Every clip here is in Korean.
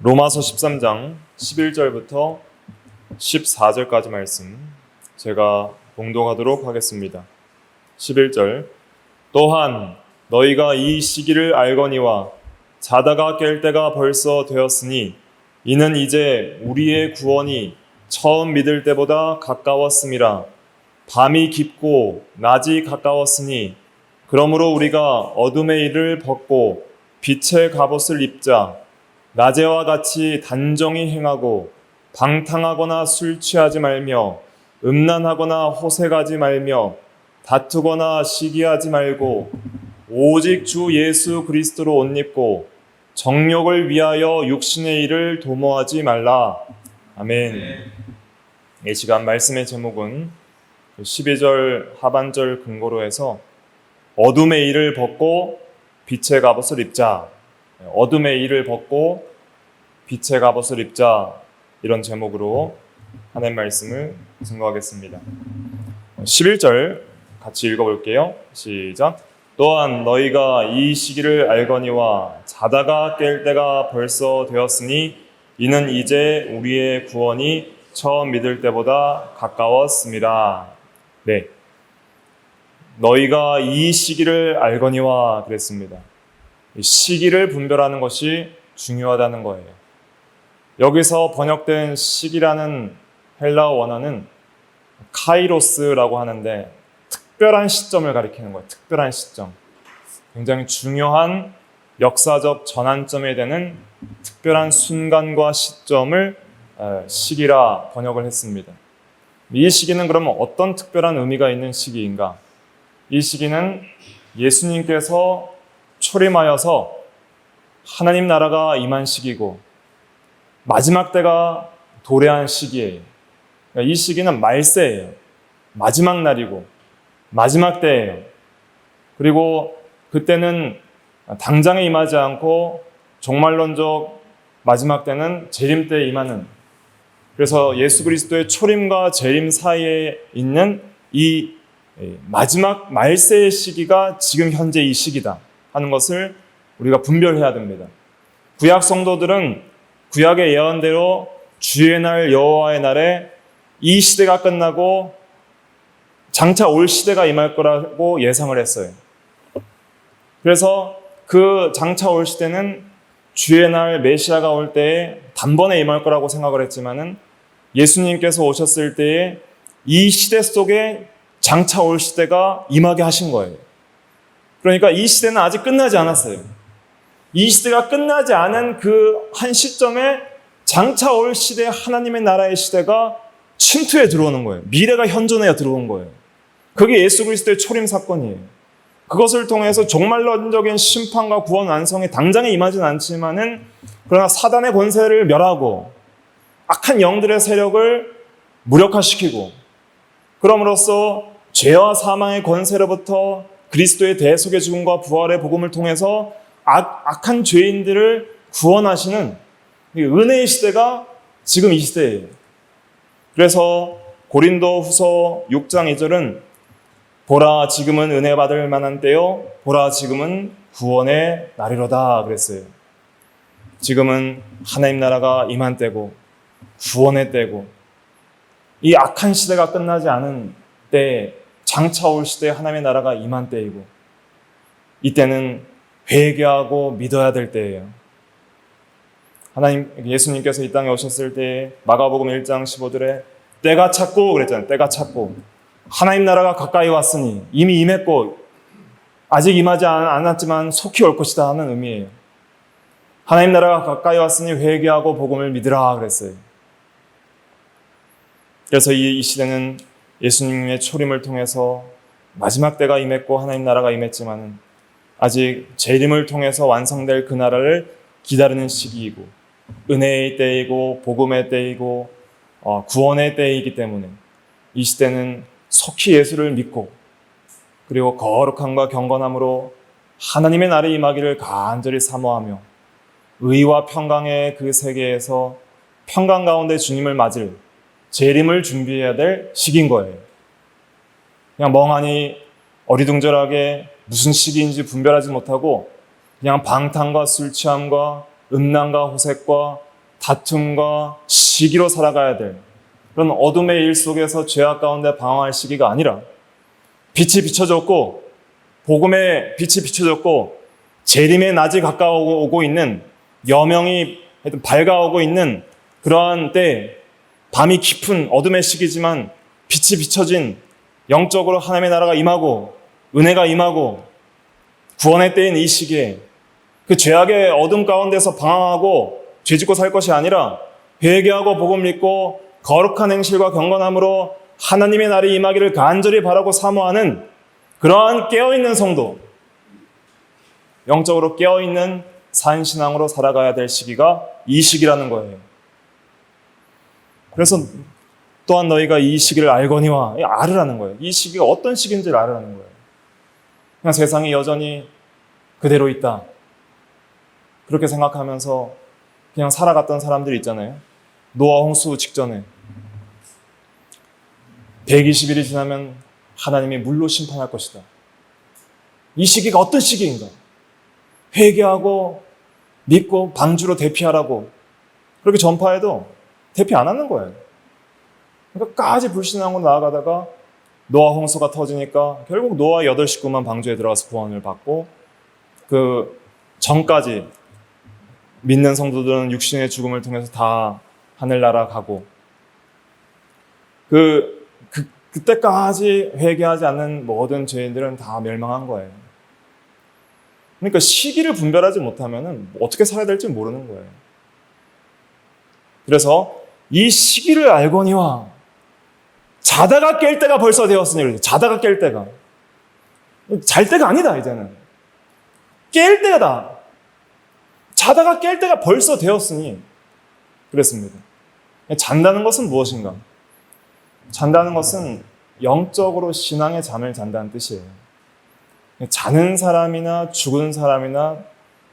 로마서 13장 11절부터 14절까지 말씀 제가 봉독하도록 하겠습니다. 11절 또한 너희가 이 시기를 알거니와 자다가 깰 때가 벌써 되었으니 이는 이제 우리의 구원이 처음 믿을 때보다 가까웠음이라. 밤이 깊고 낮이 가까웠으니 그러므로 우리가 어둠의 일을 벗고 빛의 갑옷을 입자. 낮에와 같이 단정히 행하고 방탕하거나 술 취하지 말며 음란하거나 호색하지 말며 다투거나 시기하지 말고 오직 주 예수 그리스도로 옷 입고 정욕을 위하여 육신의 일을 도모하지 말라. 아멘. 이 시간 말씀의 제목은 12절 하반절 근거로 해서 어둠의 일을 벗고 빛의 갑옷을 입자. 어둠의 일을 벗고 빛의 갑옷을 입자, 이런 제목으로 하나님 말씀을 증거하겠습니다. 11절 같이 읽어볼게요. 시작. 또한 너희가 이 시기를 알거니와 자다가 깰 때가 벌써 되었으니 이는 이제 우리의 구원이 처음 믿을 때보다 가까웠습니다. 네, 너희가 이 시기를 알거니와 그랬습니다. 시기를 분별하는 것이 중요하다는 거예요. 여기서 번역된 시기라는 헬라어 원어는 카이로스라고 하는데 특별한 시점을 가리키는 거예요. 특별한 시점. 굉장히 중요한 역사적 전환점에 되는 특별한 순간과 시점을 시기라 번역을 했습니다. 이 시기는 그러면 어떤 특별한 의미가 있는 시기인가? 이 시기는 예수님께서 초림하여서 하나님 나라가 임한 시기고 마지막 때가 도래한 시기예요. 이 시기는 말세예요. 마지막 날이고 마지막 때예요. 그리고 그때는 당장에 임하지 않고 종말론적 마지막 때는 재림 때에 임하는, 그래서 예수 그리스도의 초림과 재림 사이에 있는 이 마지막 말세의 시기가 지금 현재 이 시기다 하는 것을 우리가 분별해야 됩니다. 구약 성도들은 구약의 예언대로 주의 날 여호와의 날에 이 시대가 끝나고 장차 올 시대가 임할 거라고 예상을 했어요. 그래서 그 장차 올 시대는 주의 날 메시아가 올 때에 단번에 임할 거라고 생각을 했지만은 예수님께서 오셨을 때에 이 시대 속에 장차 올 시대가 임하게 하신 거예요. 그러니까 이 시대는 아직 끝나지 않았어요. 이 시대가 끝나지 않은 그 한 시점에 장차 올 시대 하나님의 나라의 시대가 침투해 들어오는 거예요. 미래가 현존해 들어온 거예요. 그게 예수 그리스도의 초림 사건이에요. 그것을 통해서 종말론적인 심판과 구원 완성이 당장에 임하진 않지만은 그러나 사단의 권세를 멸하고 악한 영들의 세력을 무력화시키고 그럼으로써 죄와 사망의 권세로부터 그리스도의 대속의 죽음과 부활의 복음을 통해서 악한 죄인들을 구원하시는 은혜의 시대가 지금 이 시대예요. 그래서 고린도 후서 6장 2절은 보라 지금은 은혜 받을 만한 때요 보라 지금은 구원의 날이로다 그랬어요. 지금은 하나님 나라가 임한 때고 구원의 때고 이 악한 시대가 끝나지 않은 때 장차 올 시대에 하나님의 나라가 임한 때이고 이때는 회개하고 믿어야 될 때예요. 하나님 예수님께서 이 땅에 오셨을 때 마가복음 1장 15절에 때가 찼고 그랬잖아요. 때가 찼고 하나님 나라가 가까이 왔으니 이미 임했고 아직 임하지 않았지만 속히 올 것이다 하는 의미예요. 하나님 나라가 가까이 왔으니 회개하고 복음을 믿으라 그랬어요. 그래서 이 시대는 예수님의 초림을 통해서 마지막 때가 임했고 하나님 나라가 임했지만 아직 재림을 통해서 완성될 그 나라를 기다리는 시기이고 은혜의 때이고 복음의 때이고 구원의 때이기 때문에 이 시대는 속히 예수를 믿고 그리고 거룩함과 경건함으로 하나님의 날이 임하기를 간절히 사모하며 의와 평강의 그 세계에서 평강 가운데 주님을 맞을 재림을 준비해야 될 시기인 거예요. 그냥 멍하니 어리둥절하게 무슨 시기인지 분별하지 못하고 그냥 방탕과 술 취함과 음란과 호색과 다툼과 시기로 살아가야 될 그런 어둠의 일 속에서 죄악 가운데 방황할 시기가 아니라 빛이 비춰졌고 복음의 빛이 비춰졌고 재림의 낮이 가까워오고 있는 여명이 밝아오고 있는 그러한 때 밤이 깊은 어둠의 시기지만 빛이 비춰진 영적으로 하나님의 나라가 임하고 은혜가 임하고 구원의 때인 이 시기에 그 죄악의 어둠 가운데서 방황하고 죄짓고 살 것이 아니라 회개하고 복음 믿고 거룩한 행실과 경건함으로 하나님의 날이 임하기를 간절히 바라고 사모하는 그러한 깨어있는 성도, 영적으로 깨어있는 산신앙으로 살아가야 될 시기가 이 시기라는 거예요. 그래서 또한 너희가 이 시기를 알거니와 알으라는 거예요. 이 시기가 어떤 시기인지를 알으라는 거예요. 그냥 세상이 여전히 그대로 있다. 그렇게 생각하면서 그냥 살아갔던 사람들이 있잖아요. 노아 홍수 직전에 120일이 지나면 하나님이 물로 심판할 것이다. 이 시기가 어떤 시기인가? 회개하고 믿고 방주로 대피하라고 그렇게 전파해도 대피 안 하는 거예요. 그러니까 까지 불신앙으로 나아가다가 노아 홍수가 터지니까 결국 노아 8 식구만 방주에 들어가서 구원을 받고 그 전까지 믿는 성도들은 육신의 죽음을 통해서 다 하늘나라 가고 그때까지 회개하지 않는 모든 죄인들은 다 멸망한 거예요. 그러니까 시기를 분별하지 못하면 어떻게 살아야 될지 모르는 거예요. 그래서 이 시기를 알거니와 자다가 깰 때가 벌써 되었으니 자다가 깰 때가 잘 때가 아니다 이제는 깰 때다. 자다가 깰 때가 벌써 되었으니 그랬습니다. 잔다는 것은 무엇인가? 잔다는 것은 영적으로 신앙의 잠을 잔다는 뜻이에요. 자는 사람이나 죽은 사람이나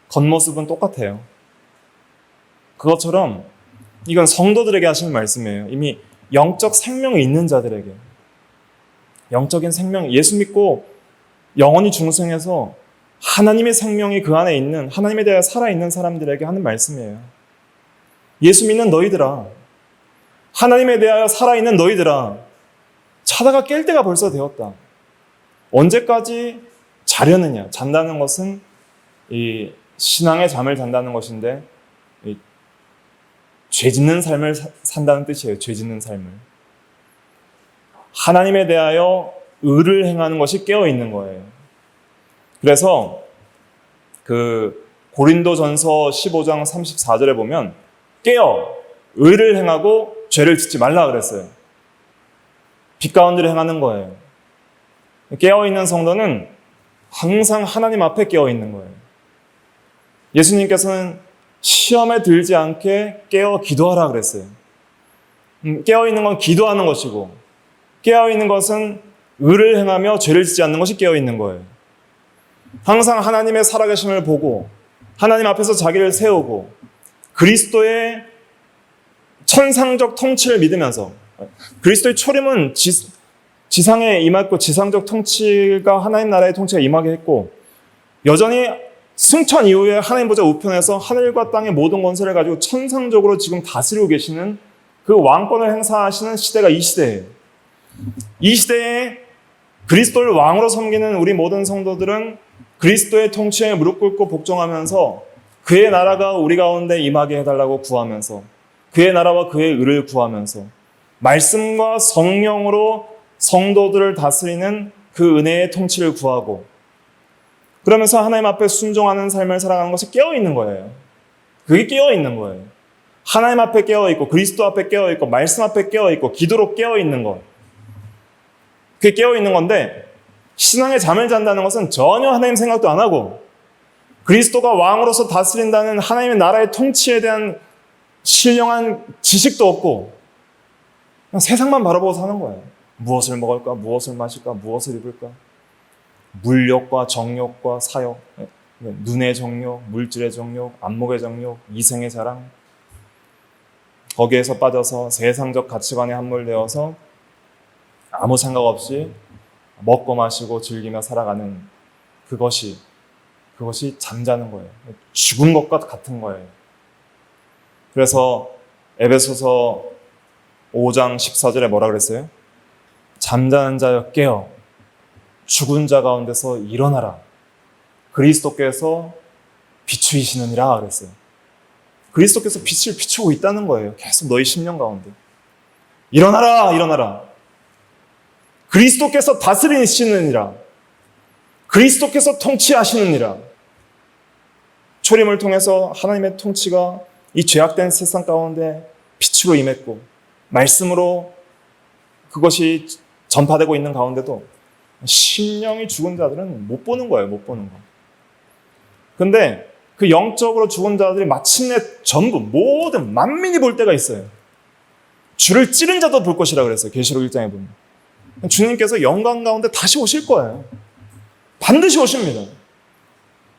겉모습은 똑같아요. 그것처럼 이건 성도들에게 하시는 말씀이에요. 이미 영적 생명이 있는 자들에게 영적인 생명, 예수 믿고 영원히 중생해서 하나님의 생명이 그 안에 있는 하나님에 대해 살아있는 사람들에게 하는 말씀이에요. 예수 믿는 너희들아, 하나님에 대하여 살아있는 너희들아, 자다가 깰 때가 벌써 되었다. 언제까지 자려느냐? 잔다는 것은 이 신앙의 잠을 잔다는 것인데 죄 짓는 삶을 산다는 뜻이에요. 죄 짓는 삶을. 하나님에 대하여 의를 행하는 것이 깨어있는 거예요. 그래서 그 고린도전서 15장 34절에 보면 깨어 의를 행하고 죄를 짓지 말라 그랬어요. 빛 가운데를 행하는 거예요. 깨어있는 성도는 항상 하나님 앞에 깨어있는 거예요. 예수님께서는 시험에 들지 않게 깨어 기도하라 그랬어요. 깨어있는 건 기도하는 것이고 깨어있는 것은 의를 행하며 죄를 짓지 않는 것이 깨어있는 거예요. 항상 하나님의 살아계심을 보고 하나님 앞에서 자기를 세우고 그리스도의 천상적 통치를 믿으면서 그리스도의 초림은 지상에 임했고 지상적 통치가 하나님 나라의 통치가 임하게 했고 여전히 승천 이후에 하나님 보좌 우편에서 하늘과 땅의 모든 권세를 가지고 천상적으로 지금 다스리고 계시는 그 왕권을 행사하시는 시대가 이 시대예요. 이 시대에 그리스도를 왕으로 섬기는 우리 모든 성도들은 그리스도의 통치에 무릎 꿇고 복종하면서 그의 나라가 우리 가운데 임하게 해달라고 구하면서 그의 나라와 그의 의를 구하면서 말씀과 성령으로 성도들을 다스리는 그 은혜의 통치를 구하고 그러면서 하나님 앞에 순종하는 삶을 살아가는 것이 깨어있는 거예요. 그게 깨어있는 거예요. 하나님 앞에 깨어있고 그리스도 앞에 깨어있고 말씀 앞에 깨어있고 기도로 깨어있는 것. 그게 깨어있는 건데 신앙의 잠을 잔다는 것은 전혀 하나님 생각도 안 하고 그리스도가 왕으로서 다스린다는 하나님의 나라의 통치에 대한 신령한 지식도 없고 그냥 세상만 바라보고 사는 거예요. 무엇을 먹을까? 무엇을 마실까? 무엇을 입을까? 물욕과 정욕과 사욕, 눈의 정욕, 물질의 정욕, 안목의 정욕, 이생의 자랑 거기에서 빠져서 세상적 가치관에 함몰되어서 아무 생각 없이 먹고 마시고 즐기며 살아가는 그것이 잠자는 거예요. 죽은 것과 같은 거예요. 그래서 에베소서 5장 14절에 뭐라 그랬어요? 잠자는 자여 깨어 죽은 자 가운데서 일어나라. 그리스도께서 비추이시느니라 그랬어요. 그리스도께서 빛을 비추고 있다는 거예요. 계속 너희 심령 가운데. 일어나라, 일어나라. 그리스도께서 다스리시느니라. 그리스도께서 통치하시느니라. 초림을 통해서 하나님의 통치가 이 죄악된 세상 가운데 빛으로 임했고 말씀으로 그것이 전파되고 있는 가운데도 심령이 죽은 자들은 못 보는 거예요. 못 보는 거. 근데 그 영적으로 죽은 자들이 마침내 전부 모든 만민이 볼 때가 있어요. 주를 찌른 자도 볼 것이라 그랬어요. 계시록 1장에 보면. 주님께서 영광 가운데 다시 오실 거예요. 반드시 오십니다.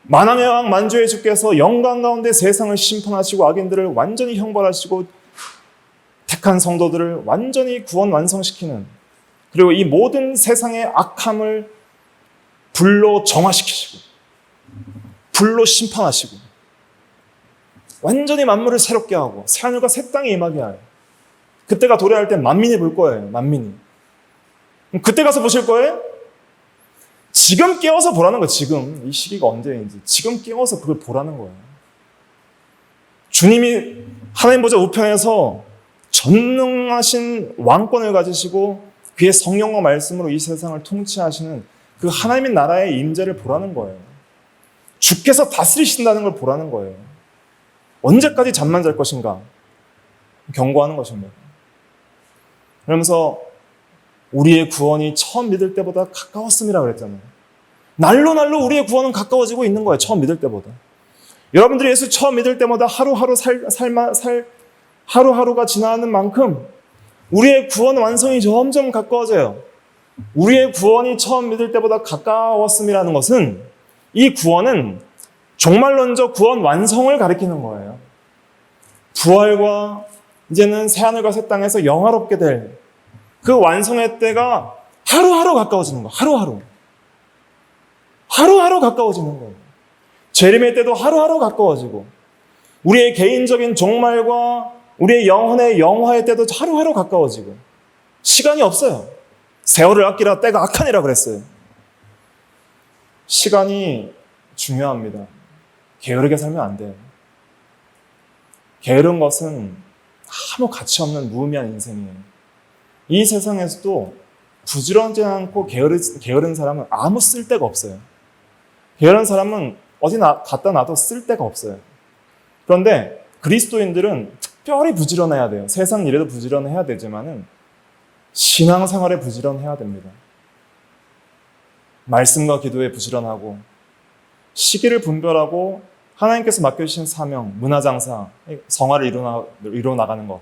만왕의 왕 만주의 주께서 영광 가운데 세상을 심판하시고 악인들을 완전히 형벌하시고 택한 성도들을 완전히 구원 완성시키는, 그리고 이 모든 세상의 악함을 불로 정화시키시고 불로 심판하시고 완전히 만물을 새롭게 하고 새하늘과 새 땅에 임하게 하여 그때가 도래할 때 만민이 볼 거예요. 만민이. 그때 가서 보실 거예요? 지금 깨워서 보라는 거예요. 지금. 이 시기가 언제인지. 지금 깨워서 그걸 보라는 거예요. 주님이 하나님 보좌 우편에서 전능하신 왕권을 가지시고 그의 성령과 말씀으로 이 세상을 통치하시는 그 하나님의 나라의 임재를 보라는 거예요. 주께서 다스리신다는 걸 보라는 거예요. 언제까지 잠만 잘 것인가? 경고하는 것입니다. 그러면서 우리의 구원이 처음 믿을 때보다 가까웠음이라 그랬잖아요. 날로 날로 우리의 구원은 가까워지고 있는 거예요. 처음 믿을 때보다. 여러분들이 예수 처음 믿을 때마다 하루하루가 지나는 만큼 우리의 구원 완성이 점점 가까워져요. 우리의 구원이 처음 믿을 때보다 가까웠음이라는 것은 이 구원은 종말론적 구원 완성을 가리키는 거예요. 부활과 이제는 새하늘과 새 땅에서 영화롭게 될 그 완성의 때가 하루하루 가까워지는 거예요. 하루하루 가까워지는 거예요. 재림의 때도 하루하루 가까워지고 우리의 개인적인 종말과 우리의 영혼의 영화의 때도 하루하루 가까워지고 시간이 없어요. 세월을 아끼라 때가 악하니라 그랬어요. 시간이 중요합니다. 게으르게 살면 안 돼요. 게으른 것은 아무 가치 없는 무의미한 인생이에요. 이 세상에서도 부지런하지 않고 게으른 사람은 아무 쓸데가 없어요. 게으른 사람은 어디 갖다 놔도 쓸데가 없어요. 그런데 그리스도인들은 특별히 부지런해야 돼요. 세상 일에도 부지런해야 되지만은 신앙생활에 부지런해야 됩니다. 말씀과 기도에 부지런하고 시기를 분별하고 하나님께서 맡겨주신 사명, 문화장사, 성화를 이루어나가는 것,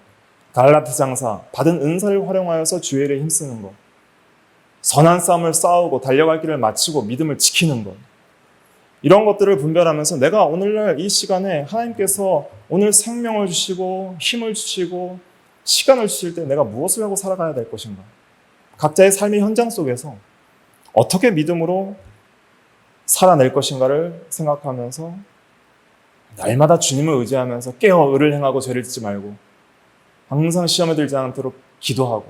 갈라트 장사, 받은 은사를 활용하여서 주의 일에 힘쓰는 것, 선한 싸움을 싸우고 달려갈 길을 마치고 믿음을 지키는 것, 이런 것들을 분별하면서 내가 오늘날 이 시간에 하나님께서 오늘 생명을 주시고 힘을 주시고 시간을 주실 때 내가 무엇을 하고 살아가야 될 것인가, 각자의 삶의 현장 속에서 어떻게 믿음으로 살아낼 것인가를 생각하면서 날마다 주님을 의지하면서 깨어 의를 행하고 죄를 짓지 말고 항상 시험에 들지 않도록 기도하고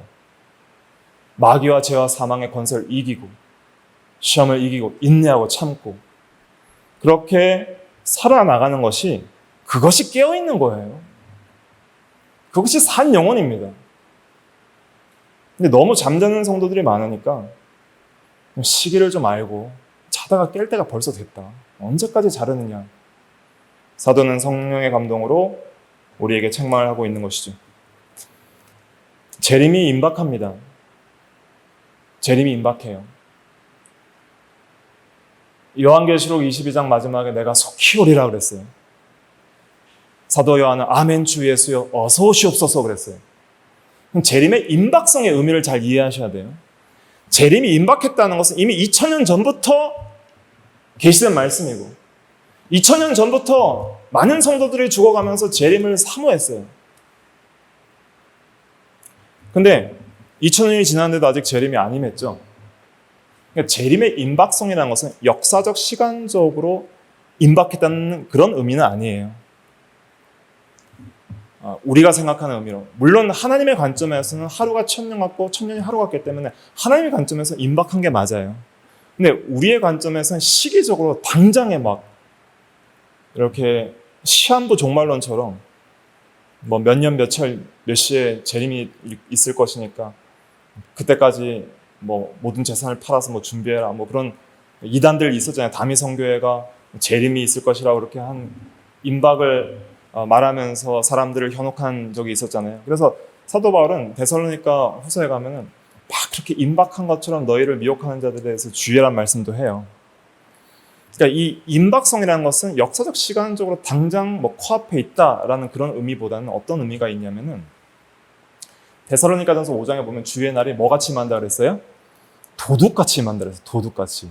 마귀와 죄와 사망의 권세를 이기고 시험을 이기고 인내하고 참고 그렇게 살아나가는 것이, 그것이 깨어있는 거예요. 그것이 산 영혼입니다. 근데 너무 잠자는 성도들이 많으니까 시기를 좀 알고 자다가 깰 때가 벌써 됐다. 언제까지 자르느냐. 사도는 성령의 감동으로 우리에게 책망을 하고 있는 것이죠. 재림이 임박합니다. 재림이 임박해요. 요한계시록 22장 마지막에 내가 속히 오리라 그랬어요. 사도 요한은 아멘 주 예수여 어서 오시옵소서 그랬어요. 그럼 재림의 임박성의 의미를 잘 이해하셔야 돼요. 재림이 임박했다는 것은 이미 2000년 전부터 계시된 말씀이고 2000년 전부터 많은 성도들이 죽어가면서 재림을 사모했어요. 근데 2000년이 지났는데도 아직 재림이 안 임했죠. 그러니까 재림의 임박성이라는 것은 역사적 시간적으로 임박했다는 그런 의미는 아니에요. 우리가 생각하는 의미로, 물론 하나님의 관점에서는 하루가 천년 같고 천년이 하루 같기 때문에 하나님의 관점에서 임박한 게 맞아요. 근데 우리의 관점에서는 시기적으로 당장에 막 이렇게 시한부 종말론처럼 뭐 몇 년 몇 시에 재림이 있을 것이니까 그때까지 뭐 모든 재산을 팔아서 뭐 준비해라, 뭐 그런 이단들 있었잖아요. 다미 선교회가 재림이 있을 것이라고 그렇게 한 임박을 말하면서 사람들을 현혹한 적이 있었잖아요. 그래서 사도 바울은 데살로니가 후서에 가면은 막 그렇게 임박한 것처럼 너희를 미혹하는 자들에 대해서 주의란 말씀도 해요. 그러니까 이 임박성이라는 것은 역사적 시간적으로 당장 뭐 코앞에 있다라는 그런 의미보다는 어떤 의미가 있냐면은 데살로니가전서 5장에 보면 주의 날이 뭐같이 임한다 그랬어요? 도둑같이 임한다 그랬어요. 도둑같이.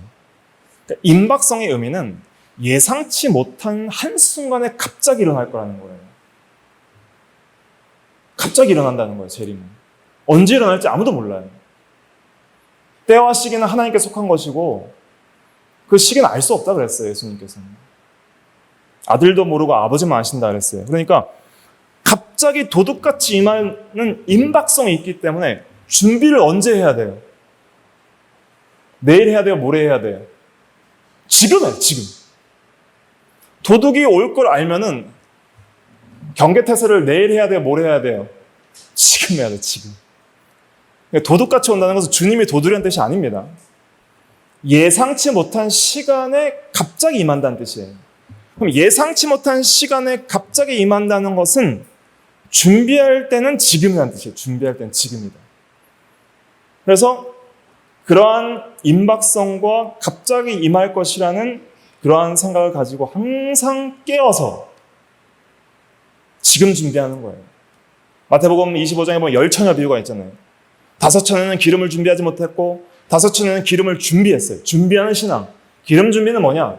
그러니까 임박성의 의미는 예상치 못한 한순간에 갑자기 일어날 거라는 거예요. 갑자기 일어난다는 거예요, 재림은. 언제 일어날지 아무도 몰라요. 때와 시기는 하나님께 속한 것이고 그 시기는 알 수 없다 그랬어요, 예수님께서는. 아들도 모르고 아버지만 아신다 그랬어요. 그러니까 갑자기 도둑같이 임하는 임박성이 있기 때문에 준비를 언제 해야 돼요? 내일 해야 돼요? 모레 해야 돼요? 지금 해, 지금. 도둑이 올 걸 알면은 경계태세를 내일 해야 돼요? 모레 해야 돼요? 지금 해야 돼요, 지금. 도둑같이 온다는 것은 주님이 도둑이라는 뜻이 아닙니다. 예상치 못한 시간에 갑자기 임한다는 뜻이에요. 그럼 예상치 못한 시간에 갑자기 임한다는 것은 준비할 때는 지금이라는 뜻이에요. 준비할 때는 지금이다. 그래서 그러한 임박성과 갑자기 임할 것이라는 그러한 생각을 가지고 항상 깨어서 지금 준비하는 거예요. 마태복음 25장에 보면 10처녀 비유가 있잖아요. 5처녀는 기름을 준비하지 못했고 5처녀는 기름을 준비했어요. 준비하는 신앙. 기름 준비는 뭐냐?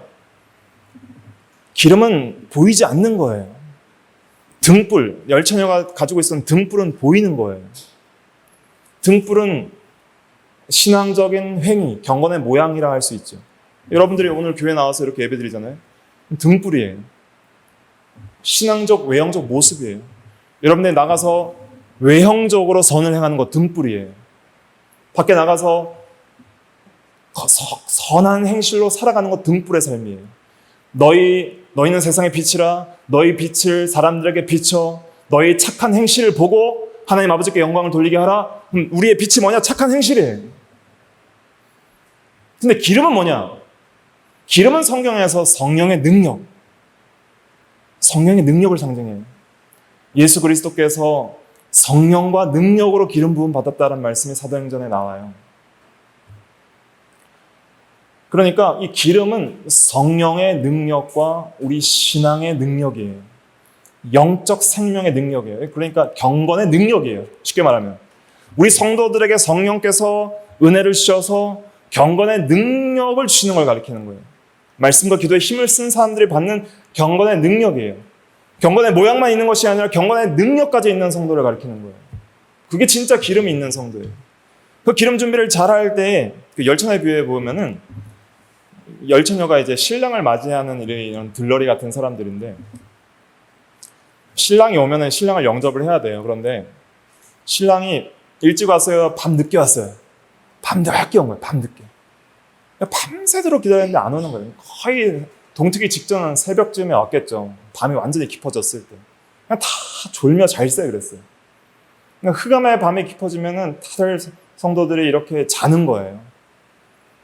기름은 보이지 않는 거예요. 등불, 10처녀가 가지고 있었던 등불은 보이는 거예요. 등불은 신앙적인 행위, 경건의 모양이라 할 수 있죠. 여러분들이 오늘 교회 나와서 이렇게 예배 드리잖아요. 등불이에요. 신앙적, 외형적 모습이에요. 여러분들이 나가서 외형적으로 선을 행하는 것 등불이에요. 밖에 나가서 선한 행실로 살아가는 것 등불의 삶이에요. 너희는 세상의 빛이라. 너희 빛을 사람들에게 비춰. 너희 착한 행실을 보고 하나님 아버지께 영광을 돌리게 하라. 우리의 빛이 뭐냐? 착한 행실이에요. 근데 기름은 뭐냐? 기름은 성경에서 성령의 능력, 성령의 능력을 상징해요. 예수 그리스도께서 성령과 능력으로 기름 부음 받았다는 말씀이 사도행전에 나와요. 그러니까 이 기름은 성령의 능력과 우리 신앙의 능력이에요. 영적 생명의 능력이에요. 그러니까 경건의 능력이에요. 쉽게 말하면 우리 성도들에게 성령께서 은혜를 주셔서 경건의 능력을 주시는 걸 가리키는 거예요. 말씀과 기도에 힘을 쓴 사람들이 받는 경건의 능력이에요. 경건의 모양만 있는 것이 아니라 경건의 능력까지 있는 성도를 가리키는 거예요. 그게 진짜 기름이 있는 성도예요. 그 기름 준비를 잘할 때 그 열처녀 비유에 보면은 열처녀가 이제 신랑을 맞이하는 이런 들러리 같은 사람들인데 신랑이 오면은 신랑을 영접을 해야 돼요. 그런데 신랑이 일찍 왔어요? 밤 늦게 왔어요? 밤 늦게 온 거예요. 밤 늦게. 밤새도록 기다렸는데 안 오는 거예요. 거의 동트기 직전은 새벽쯤에 왔겠죠. 밤이 완전히 깊어졌을 때. 그냥 다 졸며 잘 새요 그랬어요. 그러니까 흑암의 밤이 깊어지면은 다들 성도들이 이렇게 자는 거예요.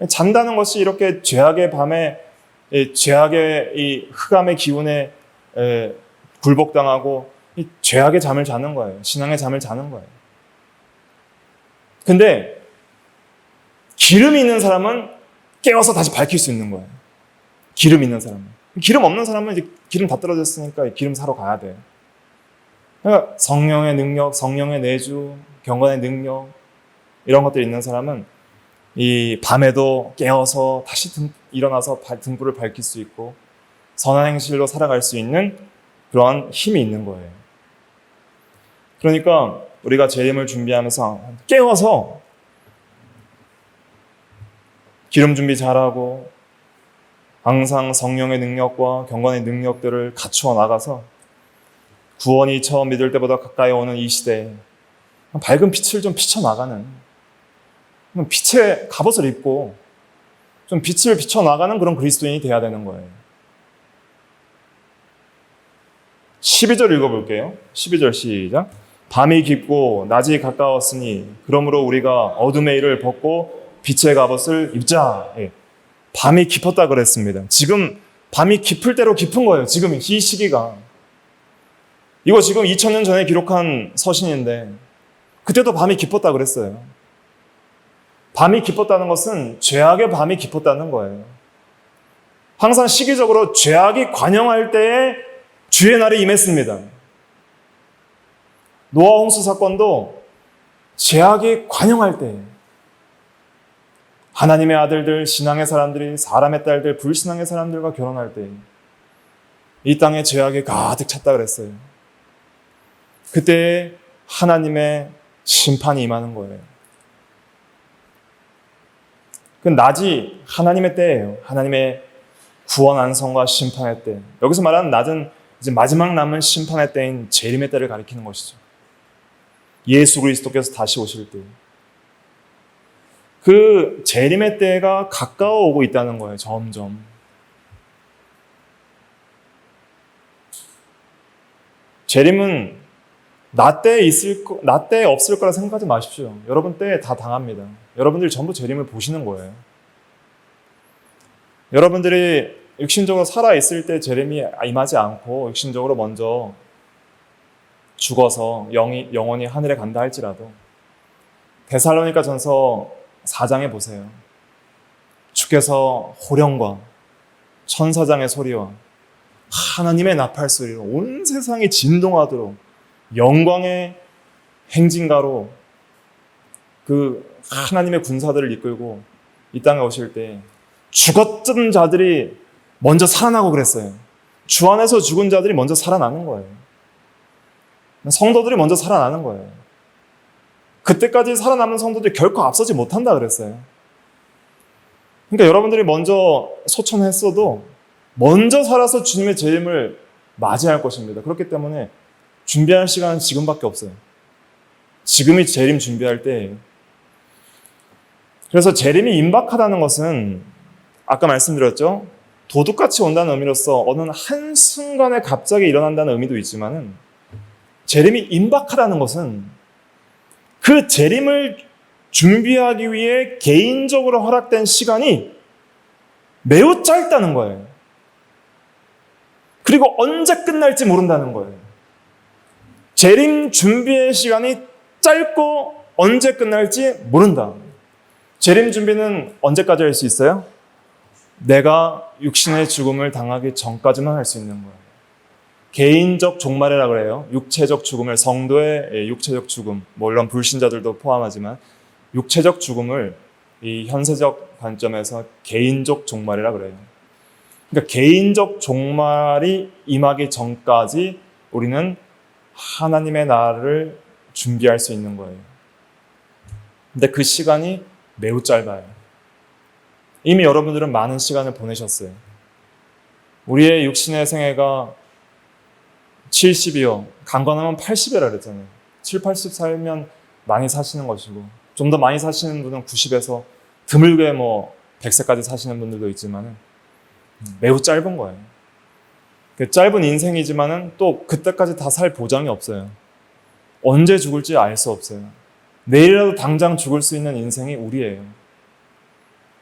잔다는 것이 이렇게 죄악의 밤에 죄악의 이 흑암의 기운에 굴복당하고 이 죄악의 잠을 자는 거예요. 신앙의 잠을 자는 거예요. 근데 기름이 있는 사람은 깨워서 다시 밝힐 수 있는 거예요. 기름 있는 사람은. 기름 없는 사람은 이제 기름 다 떨어졌으니까 기름 사러 가야 돼요. 그러니까 성령의 능력, 성령의 내주, 경건의 능력 이런 것들이 있는 사람은 이 밤에도 깨어서 다시 일어나서 등불을 밝힐 수 있고 선한 행실로 살아갈 수 있는 그러한 힘이 있는 거예요. 그러니까 우리가 재림을 준비하면서 깨워서 기름 준비 잘하고 항상 성령의 능력과 경건의 능력들을 갖추어 나가서 구원이 처음 믿을 때보다 가까이 오는 이 시대에 밝은 빛을 좀 비춰나가는, 빛의 갑옷을 입고 좀 빛을 비춰나가는 그런 그리스도인이 돼야 되는 거예요. 12절 읽어볼게요. 12절 시작. 밤이 깊고 낮이 가까웠으니 그러므로 우리가 어둠의 일을 벗고 빛의 갑옷을 입자. 예. 밤이 깊었다 그랬습니다. 지금 밤이 깊을 대로 깊은 거예요. 지금 이 시기가. 이거 지금 2000년 전에 기록한 서신인데 그때도 밤이 깊었다 그랬어요. 밤이 깊었다는 것은 죄악의 밤이 깊었다는 거예요. 항상 시기적으로 죄악이 관영할 때에 주의 날이 임했습니다. 노아 홍수 사건도 죄악이 관영할 때 하나님의 아들들, 신앙의 사람들이 사람의 딸들, 불신앙의 사람들과 결혼할 때 이 땅에 죄악이 가득 찼다 그랬어요. 그때 하나님의 심판이 임하는 거예요. 그 낮이 하나님의 때예요. 하나님의 구원 안성과 심판의 때. 여기서 말하는 낮은 이제 마지막 남은 심판의 때인 재림의 때를 가리키는 것이죠. 예수 그리스도께서 다시 오실 때. 그 재림의 때가 가까워 오고 있다는 거예요. 점점. 재림은 나 때에 없을 거라 생각하지 마십시오. 여러분 때에 다 당합니다. 여러분들이 전부 재림을 보시는 거예요. 여러분들이 육신적으로 살아있을 때 재림이 임하지 않고 육신적으로 먼저 죽어서 영원히 하늘에 간다 할지라도 데살로니가 전서 4장에 보세요. 주께서 호령과 천사장의 소리와 하나님의 나팔 소리로 온 세상이 진동하도록 영광의 행진가로 그 하나님의 군사들을 이끌고 이 땅에 오실 때 죽었던 자들이 먼저 살아나고 그랬어요. 주 안에서 죽은 자들이 먼저 살아나는 거예요. 성도들이 먼저 살아나는 거예요. 그때까지 살아남은 성도들이 결코 앞서지 못한다 그랬어요. 그러니까 여러분들이 먼저 소천했어도 먼저 살아서 주님의 재림을 맞이할 것입니다. 그렇기 때문에 준비할 시간은 지금밖에 없어요. 지금이 재림 준비할 때예요. 그래서 재림이 임박하다는 것은 아까 말씀드렸죠. 도둑같이 온다는 의미로서 어느 한순간에 갑자기 일어난다는 의미도 있지만은 재림이 임박하다는 것은 그 재림을 준비하기 위해 개인적으로 허락된 시간이 매우 짧다는 거예요. 그리고 언제 끝날지 모른다는 거예요. 재림 준비의 시간이 짧고 언제 끝날지 모른다. 재림 준비는 언제까지 할 수 있어요? 내가 육신의 죽음을 당하기 전까지만 할 수 있는 거예요. 개인적 종말이라 그래요. 육체적 죽음을, 성도의 육체적 죽음, 물론 불신자들도 포함하지만 육체적 죽음을 이 현세적 관점에서 개인적 종말이라 그래요. 그러니까 개인적 종말이 임하기 전까지 우리는 하나님의 나라를 준비할 수 있는 거예요. 근데 그 시간이 매우 짧아요. 이미 여러분들은 많은 시간을 보내셨어요. 우리의 육신의 생애가 70이요. 강건하면 80이라 그랬잖아요. 7, 80 살면 많이 사시는 것이고 좀 더 많이 사시는 분은 90에서 드물게 100세까지 사시는 분들도 있지만 매우 짧은 거예요. 짧은 인생이지만은 또 그때까지 다 살 보장이 없어요. 언제 죽을지 알 수 없어요. 내일이라도 당장 죽을 수 있는 인생이 우리예요.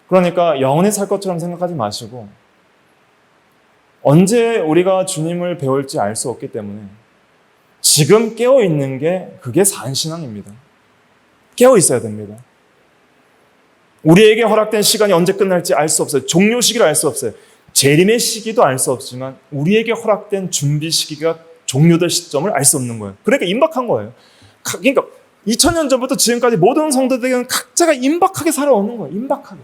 그러니까 영원히 살 것처럼 생각하지 마시고 언제 우리가 주님을 배울지 알 수 없기 때문에 지금 깨어있는 게 그게 산신앙입니다. 깨어있어야 됩니다. 우리에게 허락된 시간이 언제 끝날지 알 수 없어요. 종료 시기를 알 수 없어요. 재림의 시기도 알 수 없지만 우리에게 허락된 준비 시기가 종료될 시점을 알 수 없는 거예요. 그러니까 임박한 거예요. 그러니까 2000년 전부터 지금까지 모든 성도들에게는 각자가 임박하게 살아오는 거예요. 임박하게.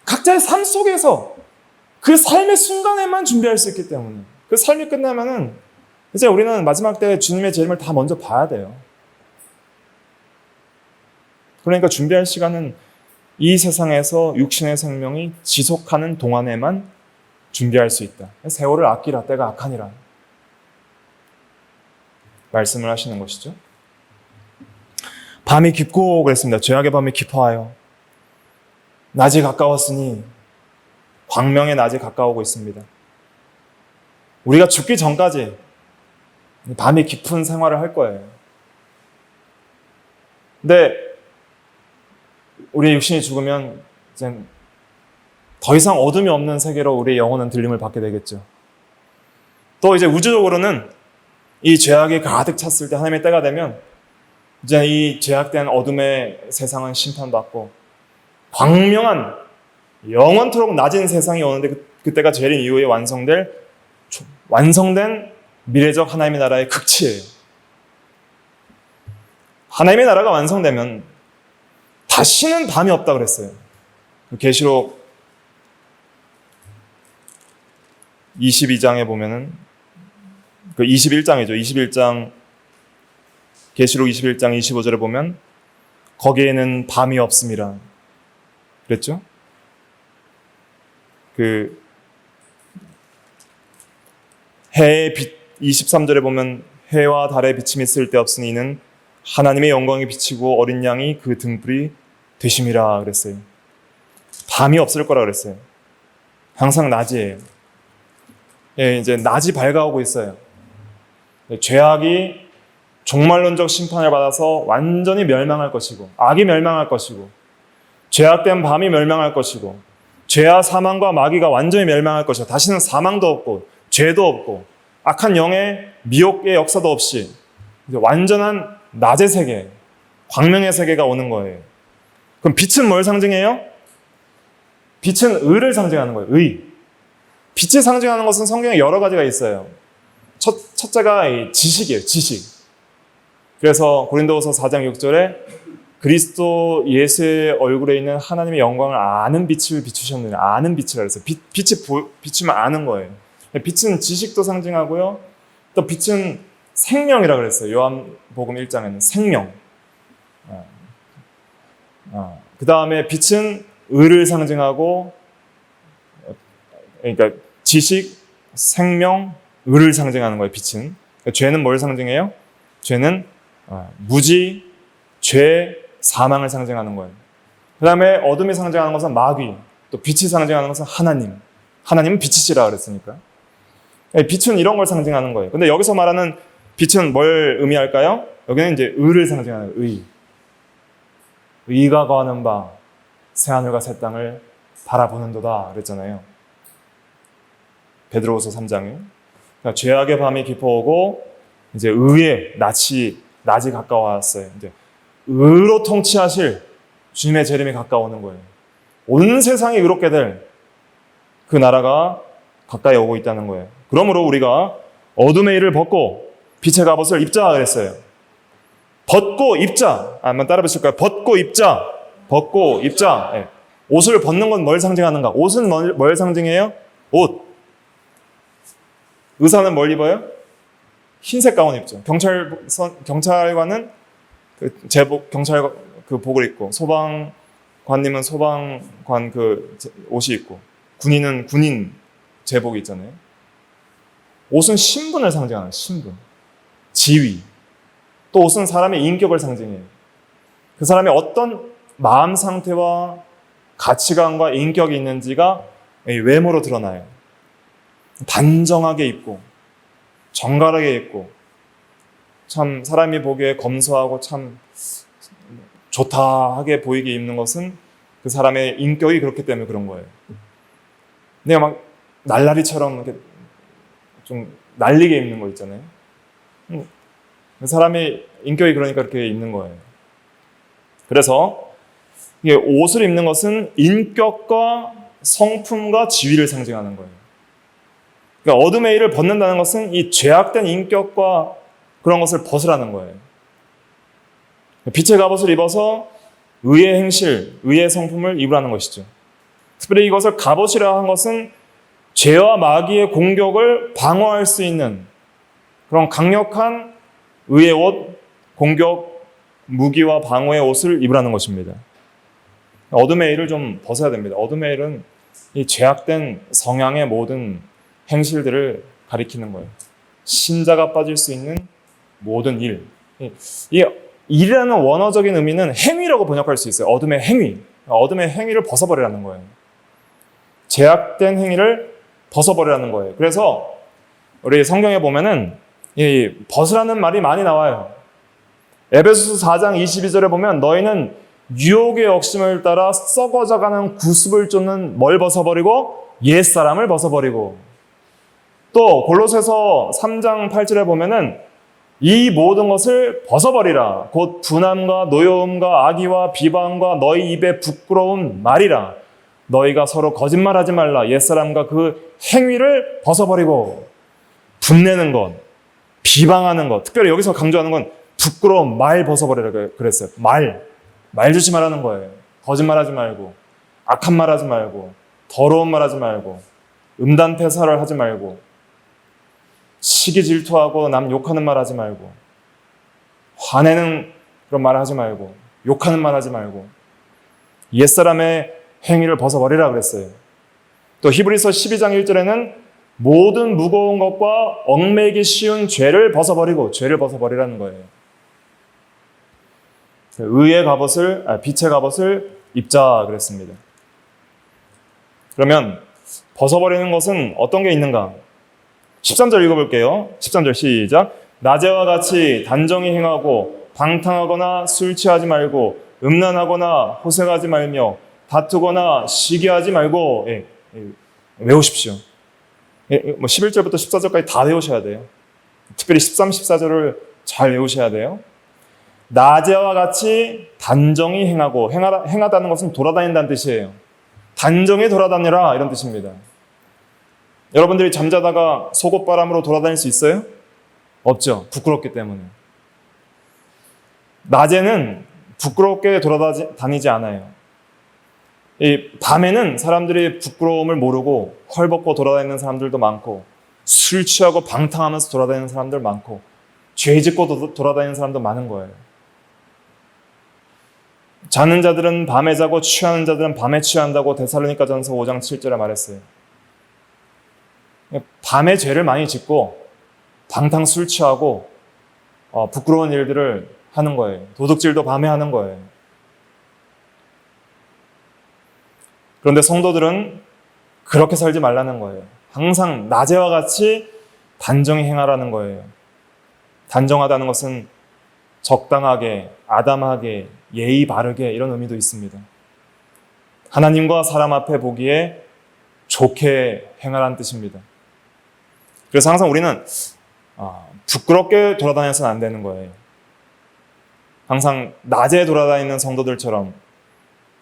각자의 삶 속에서 그 삶의 순간에만 준비할 수 있기 때문에 그 삶이 끝나면은 이제 우리는 마지막 때 주님의 재림을 다 먼저 봐야 돼요. 그러니까 준비할 시간은 이 세상에서 육신의 생명이 지속하는 동안에만 준비할 수 있다. 세월을 아끼라 때가 악하니라. 말씀을 하시는 것이죠. 밤이 깊고 그랬습니다. 죄악의 밤이 깊어와요. 낮이 가까웠으니 광명의 낮이 가까우고 있습니다. 우리가 죽기 전까지 밤이 깊은 생활을 할 거예요. 근데 우리의 육신이 죽으면 이제 더 이상 어둠이 없는 세계로 우리의 영혼은 들림을 받게 되겠죠. 또 이제 우주적으로는 이 죄악이 가득 찼을 때 하나님의 때가 되면 이제 이 죄악된 어둠의 세상은 심판받고 광명한 영원토록 낮은 세상이 오는데 그때가 재림 이후에 완성된 미래적 하나님의 나라의 극치예요. 하나님의 나라가 완성되면 다시는 밤이 없다 그랬어요. 계시록 22장에 보면은 21장이죠. 21장 계시록 21장 25절에 보면 거기에는 밤이 없음이라 그랬죠? 23절에 보면 해와 달의 비침이 쓸데없으니 이는 하나님의 영광이 비치고 어린 양이 그 등불이 되심이라 그랬어요. 밤이 없을 거라 그랬어요. 항상 낮이에요. 이제 낮이 밝아오고 있어요. 죄악이 종말론적 심판을 받아서 완전히 멸망할 것이고, 악이 멸망할 것이고, 죄악된 밤이 멸망할 것이고, 죄와 사망과 마귀가 완전히 멸망할 것이고, 다시는 사망도 없고, 죄도 없고, 악한 영의 미혹의 역사도 없이 완전한 낮의 세계, 광명의 세계가 오는 거예요. 그럼 빛은 뭘 상징해요? 빛은 의를 상징하는 거예요. 의. 빛이 상징하는 것은 성경에 여러 가지가 있어요. 첫째가 지식이에요. 지식. 그래서 고린도후서 4장 6절에 그리스도 예수의 얼굴에 있는 하나님의 영광을 아는 빛을 비추셨느냐. 아는 빛이라 그랬어요. 빛이 비추면 아는 거예요. 빛은 지식도 상징하고요. 또 빛은 생명이라 그랬어요. 요한복음 1장에는 생명. 그 다음에 빛은 의를 상징하고, 그러니까 지식, 생명, 의를 상징하는 거예요. 빛은. 그러니까 죄는 뭘 상징해요? 죄는 무지, 죄, 사망을 상징하는 거예요. 그 다음에 어둠이 상징하는 것은 마귀, 또 빛이 상징하는 것은 하나님. 하나님은 빛이시라 그랬으니까. 빛은 이런 걸 상징하는 거예요. 근데 여기서 말하는 빛은 뭘 의미할까요? 여기는 이제 의를 상징하는 거예요. 의. 의가 거하는 바 새하늘과 새 땅을 바라보는도다 그랬잖아요. 베드로후서 3장에. 그러니까 죄악의 밤이 깊어오고 이제 의의 낮이 가까워왔어요. 이제 의로 통치하실 주님의 재림이 가까워오는 거예요. 온 세상이 의롭게 될 그 나라가 가까이 오고 있다는 거예요. 그러므로 우리가 어둠의 일을 벗고 빛의 갑옷을 입자 그랬어요. 벗고 입자. 한번 따라 보실까요? 벗고 입자. 벗고 입자. 네. 옷을 벗는 건 뭘 상징하는가? 옷은 뭘 상징해요? 옷. 의사는 뭘 입어요? 흰색 가운 입죠. 경찰관은 경찰 복을 입고, 소방관님은 소방관 옷이 있고, 군인은 군인 제복이 있잖아요. 옷은 신분을 상징하는 신분, 지위. 또 옷은 사람의 인격을 상징해요. 그 사람이 어떤 마음 상태와 가치관과 인격이 있는지가 외모로 드러나요. 단정하게 입고 정갈하게 입고 참 사람이 보기에 검소하고 참 좋다 하게 보이게 입는 것은 그 사람의 인격이 그렇기 때문에 그런 거예요. 내가 막 날라리처럼 이렇게 좀 날리게 입는 거 있잖아요. 그 사람의 인격이 그러니까 그렇게 입는 거예요. 그래서 이게 옷을 입는 것은 인격과 성품과 지위를 상징하는 거예요. 그러니까 어둠의 일을 벗는다는 것은 이 죄악된 인격과 그런 것을 벗으라는 거예요. 빛의 갑옷을 입어서 의의 행실, 의의 성품을 입으라는 것이죠. 특별히 이것을 갑옷이라 한 것은 죄와 마귀의 공격을 방어할 수 있는 그런 강력한 의의 옷, 공격, 무기와 방어의 옷을 입으라는 것입니다. 어둠의 일을 좀 벗어야 됩니다. 어둠의 일은 이 죄악된 성향의 모든 행실들을 가리키는 거예요. 신자가 빠질 수 있는 모든 일. 이 일이라는 원어적인 의미는 행위라고 번역할 수 있어요. 어둠의 행위. 어둠의 행위를 벗어버리라는 거예요. 제약된 행위를 벗어버리라는 거예요. 그래서 우리 성경에 보면은 이 벗으라는 말이 많이 나와요. 에베소서 4장 22절에 보면 너희는 유혹의 욕심을 따라 썩어져가는 구습을 쫓는 뭘 벗어버리고 옛사람을 벗어버리고, 또 골로새서 3장 8절에 보면은 이 모든 것을 벗어버리라. 곧 분함과 노여움과 악의와 비방과 너희 입에 부끄러운 말이라. 너희가 서로 거짓말하지 말라. 옛사람과 그 행위를 벗어버리고. 분내는 것, 비방하는 것, 특별히 여기서 강조하는 건 부끄러운 말 벗어버리라 그랬어요. 말 조심하라는 거예요. 거짓말하지 말고, 악한 말하지 말고, 더러운 말하지 말고, 음란패사를 하지 말고, 시기 질투하고 남 욕하는 말 하지 말고, 화내는 그런 말 하지 말고, 욕하는 말 하지 말고, 옛사람의 행위를 벗어버리라 그랬어요. 또 히브리서 12장 1절에는 모든 무거운 것과 얽매이기 쉬운 죄를 벗어버리고, 죄를 벗어버리라는 거예요. 빛의 갑옷을 입자 그랬습니다. 그러면 벗어버리는 것은 어떤 게 있는가? 13절 읽어볼게요. 13절 시작. 낮에와 같이 단정히 행하고 방탕하거나 술 취하지 말고 음란하거나 호색하지 말며 다투거나 시기하지 말고. 외우십시오. 11절부터 14절까지 다 외우셔야 돼요. 특별히 13, 14절을 잘 외우셔야 돼요. 낮에와 같이 단정히 행하고, 행하다는 것은 돌아다닌다는 뜻이에요. 단정히 돌아다니라 이런 뜻입니다. 여러분들이 잠자다가 속옷바람으로 돌아다닐 수 있어요? 없죠. 부끄럽기 때문에. 낮에는 부끄럽게 돌아다니지 않아요. 이 밤에는 사람들이 부끄러움을 모르고 헐벗고 돌아다니는 사람들도 많고, 술 취하고 방탕하면서 돌아다니는 사람들 많고, 죄 짓고 돌아다니는 사람도 많은 거예요. 자는 자들은 밤에 자고 취하는 자들은 밤에 취한다고 데살로니가전서 5장 7절에 말했어요. 밤에 죄를 많이 짓고 방탕 술 취하고 부끄러운 일들을 하는 거예요. 도둑질도 밤에 하는 거예요. 그런데 성도들은 그렇게 살지 말라는 거예요. 항상 낮에와 같이 단정히 행하라는 거예요. 단정하다는 것은 적당하게, 아담하게, 예의 바르게 이런 의미도 있습니다. 하나님과 사람 앞에 보기에 좋게 행하라는 뜻입니다. 그래서 항상 우리는 부끄럽게 돌아다녀서는 안 되는 거예요. 항상 낮에 돌아다니는 성도들처럼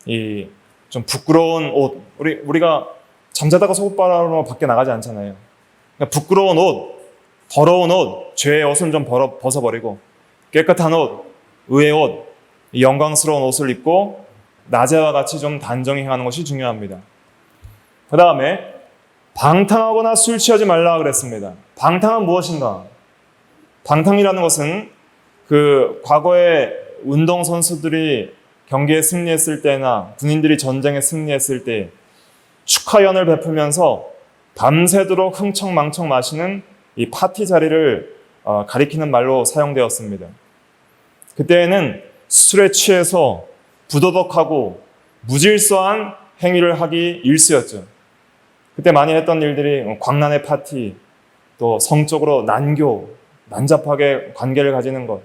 이 좀 부끄러운 옷, 우리가 잠자다가 속옷바람으로 밖에 나가지 않잖아요. 그러니까 부끄러운 옷, 더러운 옷, 죄의 옷은 좀 벗어버리고 깨끗한 옷, 의의 옷, 영광스러운 옷을 입고 낮에와 같이 좀 단정히 행하는 것이 중요합니다. 그 다음에 방탕하거나 술 취하지 말라 그랬습니다. 방탕은 무엇인가? 방탕이라는 것은 그 과거에 운동선수들이 경기에 승리했을 때나 군인들이 전쟁에 승리했을 때 축하연을 베풀면서 밤새도록 흥청망청 마시는 이 파티 자리를 가리키는 말로 사용되었습니다. 그때에는 술에 취해서 부도덕하고 무질서한 행위를 하기 일쑤였죠. 그때 많이 했던 일들이 광란의 파티, 또 성적으로 난잡하게 관계를 가지는 것,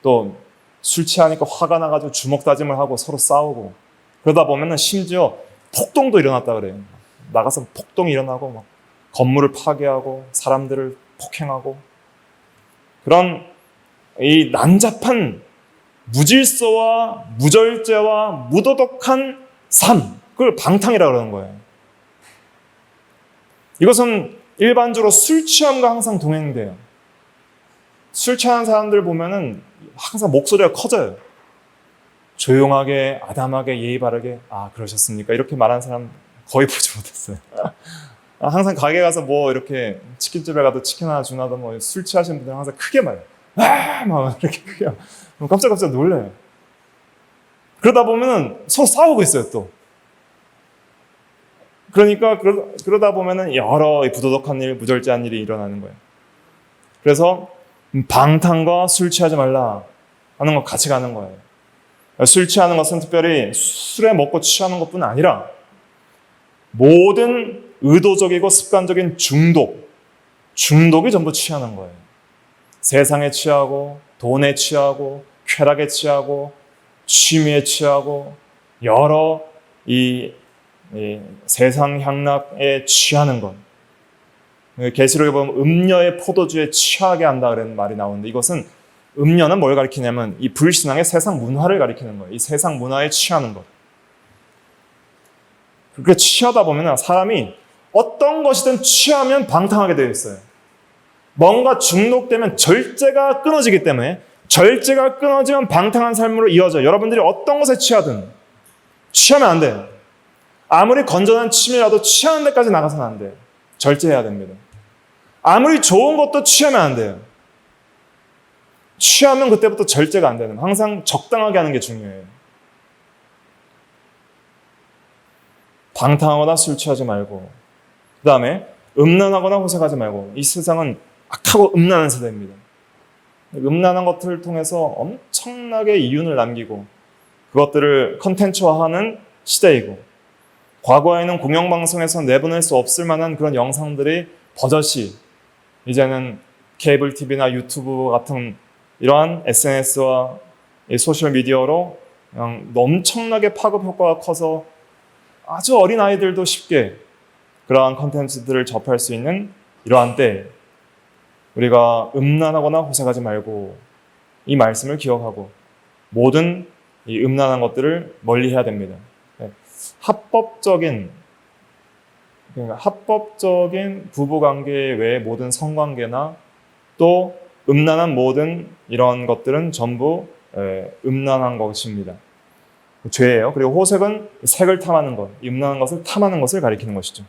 또 술 취하니까 화가 나가지고 주먹 다짐을 하고 서로 싸우고, 그러다 보면은 심지어 폭동도 일어났다 그래요. 나가서 폭동이 일어나고 막 건물을 파괴하고 사람들을 폭행하고, 그런 이 난잡한 무질서와 무절제와 무도덕한 삶, 그걸 방탕이라고 그러는 거예요. 이것은 일반적으로 술 취함과 항상 동행돼요. 술 취하는 사람들 보면은 항상 목소리가 커져요. 조용하게, 아담하게, 예의 바르게, 그러셨습니까? 이렇게 말하는 사람 거의 보지 못했어요. 항상 가게 가서 뭐 이렇게 치킨집에 가도 치킨 하나 주나도 뭐 술 취하시는 분들은 항상 크게 말해요. 막 이렇게 크게. 깜짝깜짝 놀래요. 그러다 보면은 서로 싸우고 있어요, 또. 그러니까 그러다 보면은 여러 부도덕한 일, 무절제한 일이 일어나는 거예요. 그래서 방탕과 술 취하지 말라 하는 것 같이 가는 거예요. 술 취하는 것은 특별히 술에 먹고 취하는 것뿐 아니라 모든 의도적이고 습관적인 중독이 전부 취하는 거예요. 세상에 취하고 돈에 취하고 쾌락에 취하고 취미에 취하고 여러 이 세상 향락에 취하는 것. 계시록에 보면 음녀의 포도주에 취하게 한다 그런 말이 나오는데, 이것은 음녀는 뭘 가리키냐면 이 불신앙의 세상 문화를 가리키는 거예요. 이 세상 문화에 취하는 것. 그렇게 취하다 보면 사람이 어떤 것이든 취하면 방탕하게 되어 있어요. 뭔가 중독되면 절제가 끊어지기 때문에, 절제가 끊어지면 방탕한 삶으로 이어져요. 여러분들이 어떤 것에 취하든 취하면 안 돼요. 아무리 건전한 취미라도 취하는 데까지 나가서는 안 돼요. 절제해야 됩니다. 아무리 좋은 것도 취하면 안 돼요. 취하면 그때부터 절제가 안 되는, 항상 적당하게 하는 게 중요해요. 방탕하거나 술 취하지 말고, 그 다음에 음란하거나 호색하지 말고. 이 세상은 악하고 음란한 세대입니다. 음란한 것들을 통해서 엄청나게 이윤을 남기고 그것들을 컨텐츠화하는 시대이고, 과거에는 공영방송에서 내보낼 수 없을 만한 그런 영상들이 버젓이 이제는 케이블 TV나 유튜브 같은 이러한 SNS와 소셜미디어로 그냥 엄청나게 파급 효과가 커서 아주 어린 아이들도 쉽게 그러한 컨텐츠들을 접할 수 있는 이러한 때, 우리가 음란하거나 호색하지 말고 이 말씀을 기억하고 모든 이 음란한 것들을 멀리해야 됩니다. 합법적인 부부관계 외의 모든 성관계나 또 음란한 모든 이런 것들은 전부 음란한 것입니다. 죄예요. 그리고 호색은 색을 탐하는 것, 음란한 것을 탐하는 것을 가리키는 것이죠.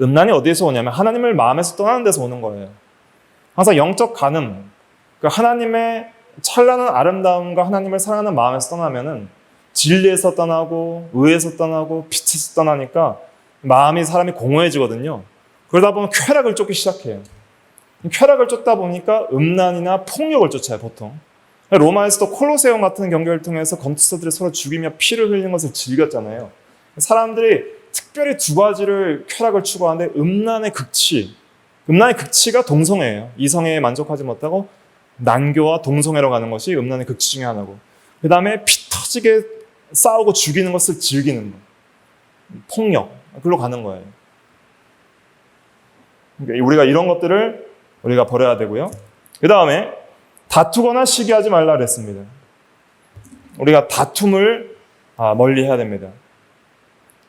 음란이 어디에서 오냐면 하나님을 마음에서 떠나는 데서 오는 거예요. 항상 영적 간음, 하나님의 찬란한 아름다움과 하나님을 사랑하는 마음에서 떠나면은 진리에서 떠나고 의에서 떠나고 빛에서 떠나니까 마음이, 사람이 공허해지거든요. 그러다 보면 쾌락을 쫓기 시작해요. 쾌락을 쫓다 보니까 음란이나 폭력을 쫓아요, 보통. 로마에서도 콜로세움 같은 경기를 통해서 건투사들이 서로 죽이며 피를 흘리는 것을 즐겼잖아요. 사람들이 특별히 두 가지를 쾌락을 추구하는데, 음란의 극치가 동성애예요. 이성애에 만족하지 못하고 난교와 동성애로 가는 것이 음란의 극치 중에 하나고, 그 다음에 피 터지게 싸우고 죽이는 것을 즐기는 것, 폭력, 그걸로 가는 거예요. 그러니까 우리가 이런 것들을 우리가 버려야 되고요. 그 다음에 다투거나 시기하지 말라 그랬습니다. 우리가 다툼을 멀리 해야 됩니다.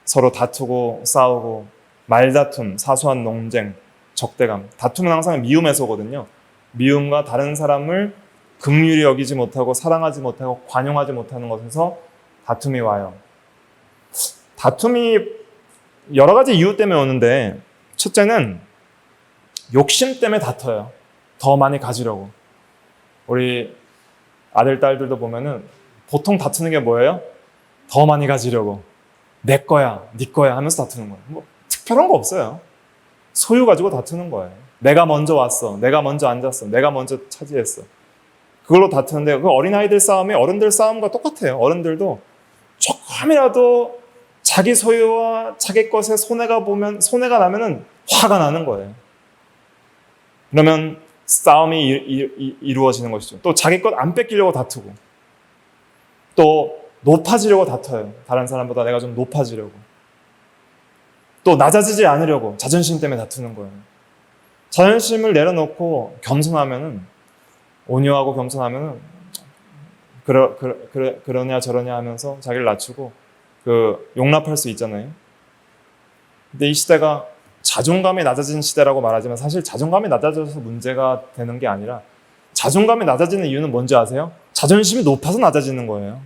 서로 다투고 싸우고 말다툼, 사소한 논쟁, 적대감. 다툼은 항상 미움에서 오거든요. 미움과 다른 사람을 긍휼히 여기지 못하고 사랑하지 못하고 관용하지 못하는 것에서 다툼이 와요. 다툼이 여러 가지 이유 때문에 오는데, 첫째는 욕심 때문에 다퉈요. 더 많이 가지려고. 우리 아들, 딸들도 보면은 보통 다투는 게 뭐예요? 더 많이 가지려고. 내 거야, 네 거야 하면서 다투는 거예요. 뭐 특별한 거 없어요. 소유 가지고 다투는 거예요. 내가 먼저 왔어, 내가 먼저 앉았어, 내가 먼저 차지했어. 그걸로 다투는데, 그 어린아이들 싸움이 어른들 싸움과 똑같아요. 어른들도 조금이라도 자기 소유와 자기 것에 손해가 나면은 화가 나는 거예요. 그러면 싸움이 이루어지는 것이죠. 또 자기 것 안 뺏기려고 다투고, 또 높아지려고 다퉈요. 다른 사람보다 내가 좀 높아지려고. 또 낮아지지 않으려고 자존심 때문에 다투는 거예요. 자존심을 내려놓고 겸손하면은, 온유하고 겸손하면은 그러냐 저러냐 하면서 자기를 낮추고 용납할 수 있잖아요. 근데 이 시대가 자존감이 낮아진 시대라고 말하지만, 사실 자존감이 낮아져서 문제가 되는 게 아니라, 자존감이 낮아지는 이유는 뭔지 아세요? 자존심이 높아서 낮아지는 거예요.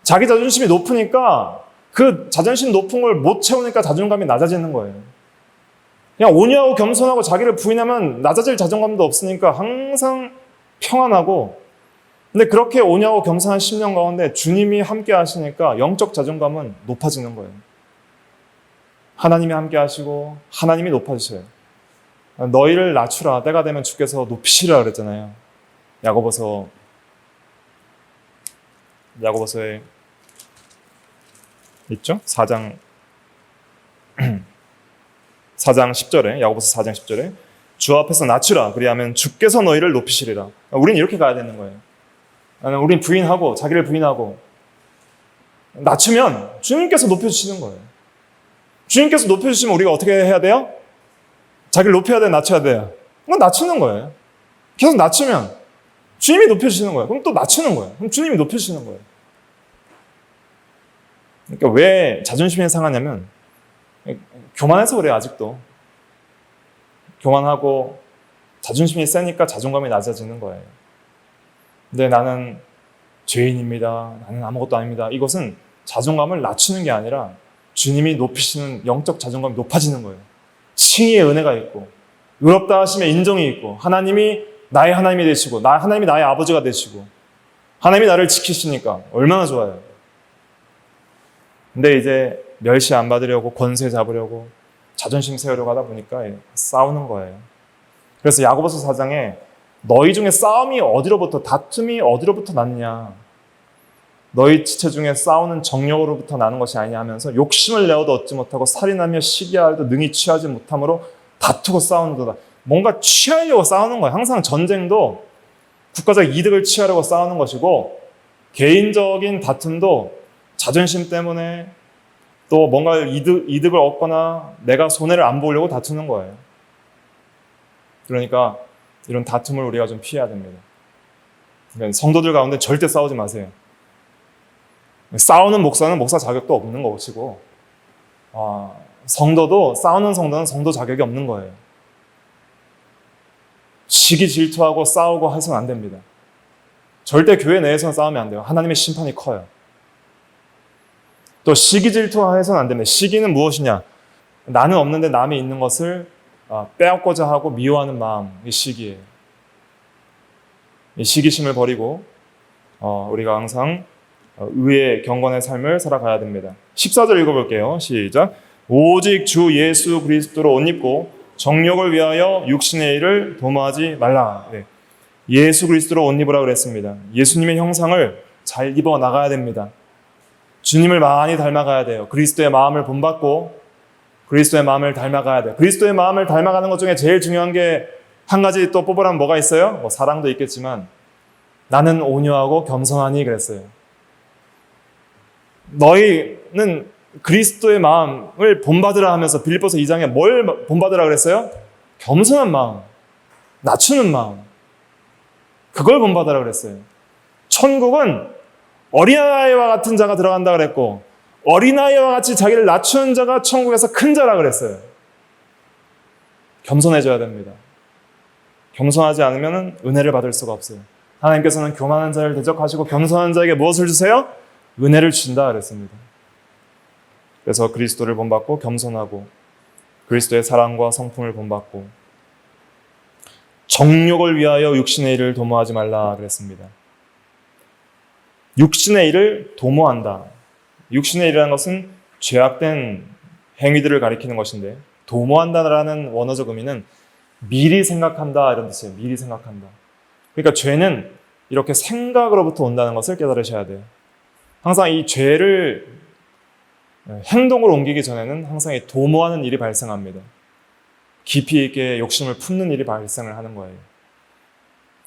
자기 자존심이 높으니까 그 자존심 높은 걸 못 채우니까 자존감이 낮아지는 거예요. 그냥 온유하고 겸손하고 자기를 부인하면 낮아질 자존감도 없으니까 항상 평안하고, 근데 그렇게 온유하고 겸손한 10년 가운데 주님이 함께 하시니까 영적 자존감은 높아지는 거예요. 하나님이 함께 하시고 하나님이 높아지셔요. 너희를 낮추라. 때가 되면 주께서 높이시라 그랬잖아요. 야고보서에 있죠? 4장 10절에, 야고보서 4장 10절에 주 앞에서 낮추라. 그리하면 주께서 너희를 높이시리라. 우리는 이렇게 가야 되는 거예요. 우린 부인하고, 자기를 부인하고, 낮추면 주님께서 높여주시는 거예요. 주님께서 높여주시면 우리가 어떻게 해야 돼요? 자기를 높여야 돼요? 낮춰야 돼요? 그건 낮추는 거예요. 계속 낮추면 주님이 높여주시는 거예요. 그럼 또 낮추는 거예요. 그럼 주님이 높여주시는 거예요. 그러니까 왜 자존심이 상하냐면 교만해서 그래요. 아직도 교만하고 자존심이 세니까 자존감이 낮아지는 거예요. 근데 나는 죄인입니다. 나는 아무것도 아닙니다. 이것은 자존감을 낮추는 게 아니라 주님이 높이시는 영적 자존감이 높아지는 거예요. 칭의의 은혜가 있고 의롭다 하심의 인정이 있고 하나님이 나의 하나님이 되시고 하나님이 나의 아버지가 되시고 하나님이 나를 지키시니까 얼마나 좋아요. 근데 이제 멸시 안 받으려고 권세 잡으려고 자존심 세우려고 하다 보니까 싸우는 거예요. 그래서 야고보서 4장에 너희 중에 싸움이 어디로부터, 다툼이 어디로부터 났냐, 너희 지체 중에 싸우는 정욕으로부터 나는 것이 아니냐 하면서 욕심을 내어도 얻지 못하고 살인하며 시기하여도 능히 취하지 못함으로 다투고 싸우는도다. 뭔가 취하려고 싸우는 거예요. 항상 전쟁도 국가적 이득을 취하려고 싸우는 것이고 개인적인 다툼도 자존심 때문에 또 뭔가 이득을 얻거나 내가 손해를 안 보려고 다투는 거예요. 그러니까 이런 다툼을 우리가 좀 피해야 됩니다. 그러니까 성도들 가운데 절대 싸우지 마세요. 싸우는 목사는 목사 자격도 없는 것이고 싸우는 성도는 성도 자격이 없는 거예요. 시기 질투하고 싸우고 해서는 안 됩니다. 절대 교회 내에서는 싸우면 안 돼요. 하나님의 심판이 커요. 또 시기 질투해서는 안 됩니다. 시기는 무엇이냐? 나는 없는데 남이 있는 것을 빼앗고자 하고 미워하는 마음, 이 시기예요. 이 시기심을 버리고 우리가 항상 의의 경건의 삶을 살아가야 됩니다. 14절 읽어볼게요. 시작. 오직 주 예수 그리스도로 옷 입고 정욕을 위하여 육신의 일을 도모하지 말라. 네. 예수 그리스도로 옷 입으라 그랬습니다. 예수님의 형상을 잘 입어 나가야 됩니다. 주님을 많이 닮아가야 돼요. 그리스도의 마음을 본받고 그리스도의 마음을 닮아가야 돼요. 그리스도의 마음을 닮아가는 것 중에 제일 중요한 게 한 가지 또 뽑으라면 뭐가 있어요? 사랑도 있겠지만 나는 온유하고 겸손하니 그랬어요. 너희는 그리스도의 마음을 본받으라 하면서 빌립보서 2장에 뭘 본받으라 그랬어요? 겸손한 마음, 낮추는 마음, 그걸 본받으라 그랬어요. 천국은 어린아이와 같은 자가 들어간다 그랬고 어린아이와 같이 자기를 낮추는 자가 천국에서 큰 자라 그랬어요. 겸손해져야 됩니다. 겸손하지 않으면 은혜를 받을 수가 없어요. 하나님께서는 교만한 자를 대적하시고 겸손한 자에게 무엇을 주세요? 은혜를 주신다 그랬습니다. 그래서 그리스도를 본받고 겸손하고 그리스도의 사랑과 성품을 본받고 정욕을 위하여 육신의 일을 도모하지 말라 그랬습니다. 육신의 일을 도모한다. 육신의 일이라는 것은 죄악된 행위들을 가리키는 것인데 도모한다라는 원어적 의미는 미리 생각한다 이런 뜻이에요. 미리 생각한다. 그러니까 죄는 이렇게 생각으로부터 온다는 것을 깨달으셔야 돼요. 항상 이 죄를 행동으로 옮기기 전에는 항상 이 도모하는 일이 발생합니다. 깊이 있게 욕심을 품는 일이 발생을 하는 거예요.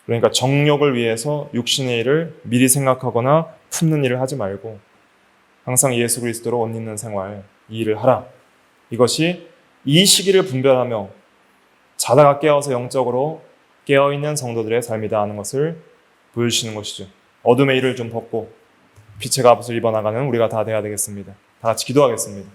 그러니까 정욕을 위해서 육신의 일을 미리 생각하거나 품는 일을 하지 말고 항상 예수 그리스도로 옷 입는 생활, 이 일을 하라. 이것이 이 시기를 분별하며 자다가 깨어서 영적으로 깨어있는 성도들의 삶이다 하는 것을 보여주시는 것이죠. 어둠의 일을 좀 벗고 빛의 갑옷을 입어나가는 우리가 다 되어야 되겠습니다. 다 같이 기도하겠습니다.